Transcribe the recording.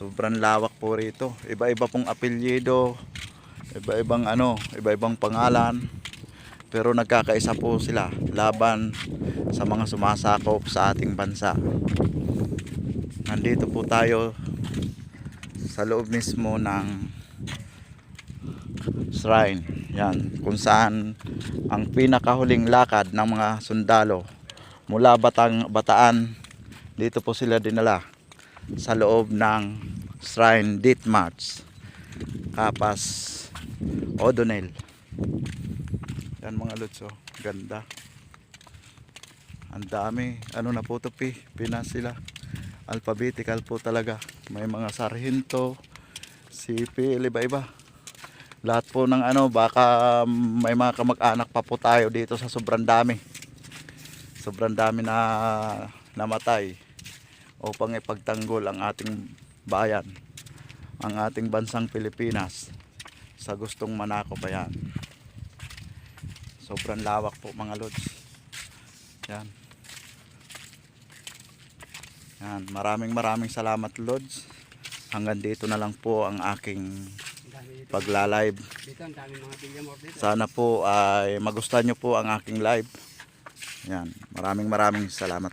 Sobrang lawak po rito. Iba-iba pong apelyido, iba-ibang pangalan. Pero nagkakaisa po sila laban sa mga sumasakop sa ating bansa. Nandito po tayo sa loob mismo ng shrine. Yan, kung saan ang pinakahuling lakad ng mga sundalo mula Bataan, dito po sila dinala sa loob ng shrine Death March Kapas O'Donnell. Yan mga lods, oh, ganda. Ang dami, ano na po ito, Pinas sila. Alphabetical po talaga. May mga sarhento, sipil, iba-iba. Lahat po ng baka may mga kamag-anak pa po tayo dito sa sobrang dami. Sobrang dami na namatay upang ipagtanggol ang ating bayan, ang ating bansang Pilipinas sa gustong manako pa yan. Sobrang lawak po mga lods. Yan. Yan, maraming salamat lods. Hanggang dito na lang po ang aking pagla-live. Sana po ay magustuhan nyo po ang aking live. Yan, maraming salamat.